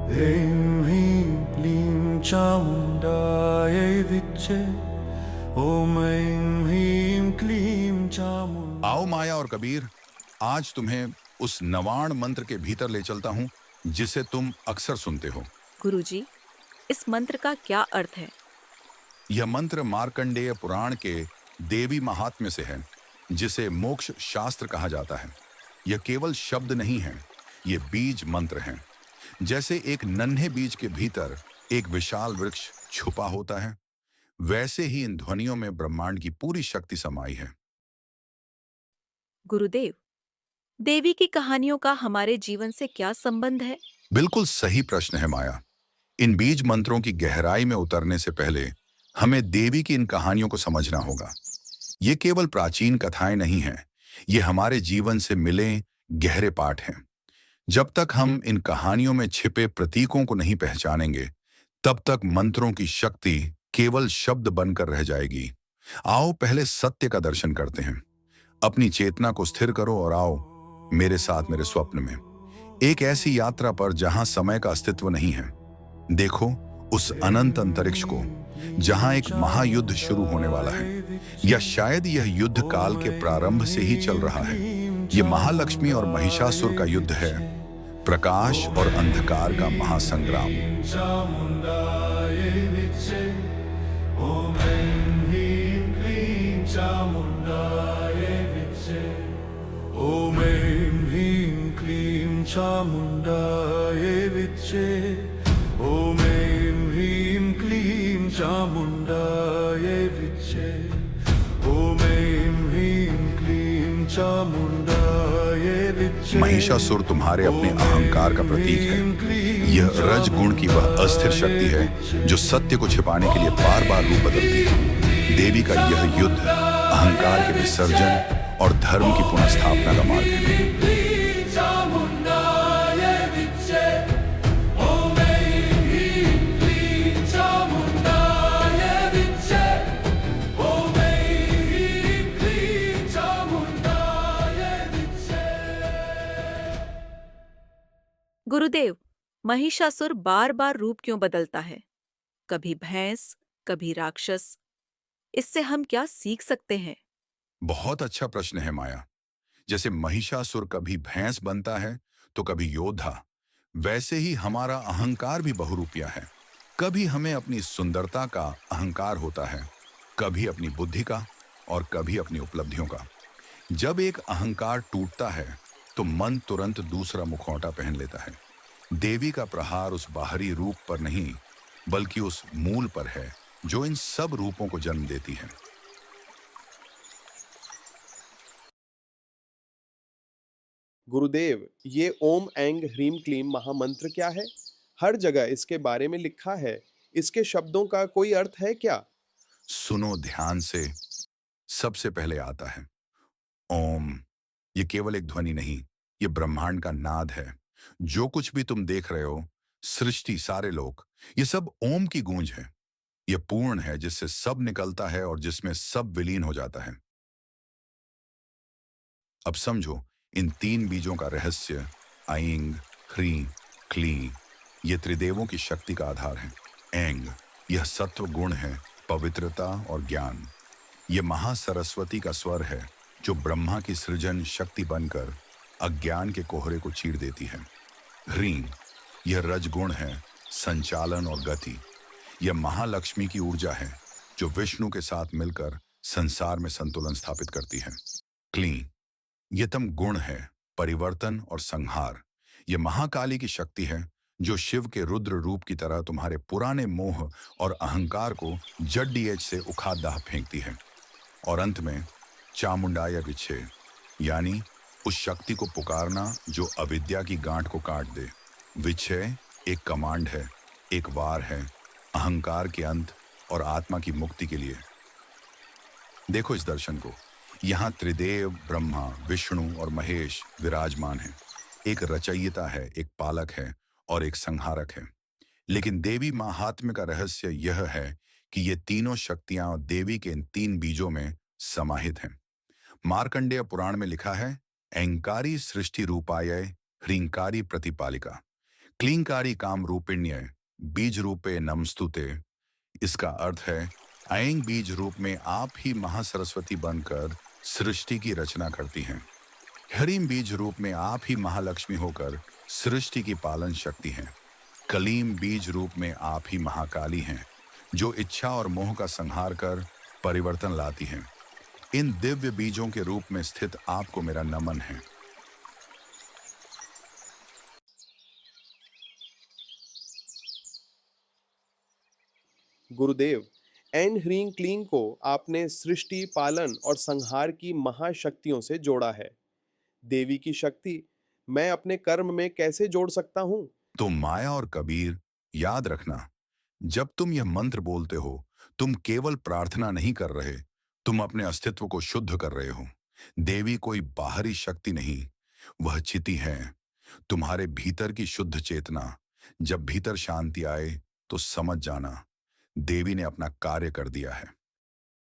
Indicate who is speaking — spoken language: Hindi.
Speaker 1: ह्रीं ह्रीं क्लीं चामुण्डायै विच्चे। ॐ ऐं ह्रीं क्लीं
Speaker 2: आओ
Speaker 1: चामुण्डायै।
Speaker 2: माया और कबीर, आज तुम्हें उस नवाण मंत्र के भीतर ले चलता हूं जिसे तुम अक्सर सुनते हो।
Speaker 3: गुरुजी, इस मंत्र का क्या अर्थ है?
Speaker 2: यह मंत्र मार्कंडेय पुराण के देवी महात्म्य से है, जिसे मोक्ष शास्त्र कहा जाता है। यह केवल शब्द नहीं है, ये बीज मंत्र हैं। जैसे एक नन्हे बीज के भीतर एक विशाल वृक्ष छुपा होता है, वैसे ही इन ध्वनियों में ब्रह्मांड की पूरी शक्ति समाई है।
Speaker 3: गुरुदेव, देवी की कहानियों का हमारे जीवन से क्या संबंध है?
Speaker 2: बिल्कुल सही प्रश्न है माया। इन बीज मंत्रों की गहराई में उतरने से पहले हमें देवी की इन कहानियों को समझना होगा। ये केवल प्राचीन कथाएं नहीं हैं, ये हमारे जीवन से मिले गहरे पाठ हैं। जब तक हम इन कहानियों में छिपे प्रतीकों को नहीं पहचानेंगे, तब तक मंत्रों की शक्ति केवल शब्द बनकर रह जाएगी। आओ पहले सत्य का दर्शन करते हैं। अपनी चेतना को स्थिर करो और आओ मेरे साथ मेरे स्वप्न में, एक ऐसी यात्रा पर जहां समय का अस्तित्व नहीं है। देखो उस अनंत अंतरिक्ष को, जहां एक महायुद्ध शुरू होने वाला है, या शायद यह युद्ध काल के प्रारंभ से ही चल रहा है। यह महालक्ष्मी और महिषासुर का युद्ध है, प्रकाश और अंधकार का महासंग्राम।
Speaker 1: चामुण्डायै विच्चे। ॐ ऐं ह्रीं क्लीं चामुण्डायै विच्चे। ॐ ऐं ह्रीं क्लीं चामुण्डायै विच्चे। ॐ ऐं ह्रीं क्लीं चामुण्डायै विच्चे। ॐ ऐं ह्रीं क्लीं चामुण्डायै विच्चे।
Speaker 2: महिषासुर तुम्हारे अपने अहंकार का प्रतीक है। यह रजगुण की वह अस्थिर शक्ति है जो सत्य को छिपाने के लिए बार बार रूप बदलती है। देवी का यह युद्ध अहंकार के विसर्जन और धर्म की पुनः स्थापना का मार्ग है।
Speaker 3: गुरुदेव, महिषासुर बार बार रूप क्यों बदलता है? कभी भैंस, कभी राक्षस। इससे हम क्या सीख सकते हैं?
Speaker 2: बहुत अच्छा प्रश्न है माया। जैसे महिषासुर कभी भैंस बनता है तो कभी योद्धा, वैसे ही हमारा अहंकार भी बहुरूपिया है। कभी हमें अपनी सुंदरता का अहंकार होता है, कभी अपनी बुद्धि का और कभी अपनी उपलब्धियों का। जब एक अहंकार टूटता है तो मन तुरंत दूसरा मुखौटा पहन लेता है। देवी का प्रहार उस बाहरी रूप पर नहीं, बल्कि उस मूल पर है जो इन सब रूपों को जन्म देती है।
Speaker 4: गुरुदेव, ये ओम ऐंग ह्रीम क्लीम महामंत्र क्या है? हर जगह इसके बारे में लिखा है। इसके शब्दों का कोई अर्थ है क्या?
Speaker 2: सुनो ध्यान से। सबसे पहले आता है ओम। ये केवल एक ध्वनि नहीं, ये ब्रह्मांड का नाद है। जो कुछ भी तुम देख रहे हो, सृष्टि, सारे लोग, ये सब ओम की गूंज है। ये पूर्ण है, जिससे सब निकलता है और जिसमें सब विलीन हो जाता है। अब समझो इन तीन बीजों का रहस्य। ऐंग, ह्रीं, क्लीं, ये त्रिदेवों की शक्ति का आधार है। ऐंग, यह सत्व गुण है, पवित्रता और ज्ञान। ये महासरस्वती का स्वर है जो ब्रह्मा की सृजन शक्ति बनकर अज्ञान के कोहरे को चीर देती है। ह्रीं, यह रजगुण है, संचालन और गति। यह महालक्ष्मी की ऊर्जा है जो विष्णु के साथ मिलकर संसार में संतुलन स्थापित करती है। क्लीं, यह तम गुण है, परिवर्तन और संहार। यह महाकाली की शक्ति है जो शिव के रुद्र रूप की तरह तुम्हारे पुराने मोह और अहंकार को जड्डीएच से उखाड़ दाह फेंकती है। और अंत में चामुंडाया विच्छे, यानी उस शक्ति को पुकारना जो अविद्या की गांठ को काट दे। विच्छे एक कमांड है, एक वार है, अहंकार के अंत और आत्मा की मुक्ति के लिए। देखो इस दर्शन को। यहाँ त्रिदेव ब्रह्मा, विष्णु और महेश विराजमान हैं। एक रचयिता है, एक पालक है और एक संहारक है। लेकिन देवी महात्म्य का रहस्य यह है कि ये तीनों शक्तियां देवी के इन तीन बीजों में समाहित हैं। मार्कंडेय पुराण में लिखा है, ऐंकारी सृष्टि रूपाय ह्रींकारी प्रतिपालिका। क्लींकारी काम रूपिण्य बीज रूपे नमस्तुते। इसका अर्थ है ऐंग बीज रूप में आप ही महासरस्वती बनकर सृष्टि की रचना करती हैं। ह्रीम बीज रूप में आप ही महालक्ष्मी होकर सृष्टि की पालन शक्ति हैं। कलीम बीज रूप में आप ही महाकाली हैं, जो इच्छा और मोह का संहार कर परिवर्तन लाती हैं। इन दिव्य बीजों के रूप में स्थित आपको मेरा नमन है।
Speaker 4: गुरुदेव, एन ह्रीं क्लीं को आपने सृष्टि, पालन और संहार की महाशक्तियों से जोड़ा है। देवी की शक्ति मैं अपने कर्म में कैसे जोड़ सकता हूँ?
Speaker 2: तो माया और कबीर, याद रखना, जब तुम यह मंत्र बोलते हो, तुम केवल प्रार्थना नहीं कर रहे, तुम अपने अस्तित्व को शुद्ध कर रहे हो। देवी कोई बाहरी शक्ति नहीं, वह चिति है, तुम्हारे भीतर की शुद्ध चेतना। जब भीतर शांति आए तो समझ जाना, देवी ने अपना कार्य कर दिया है।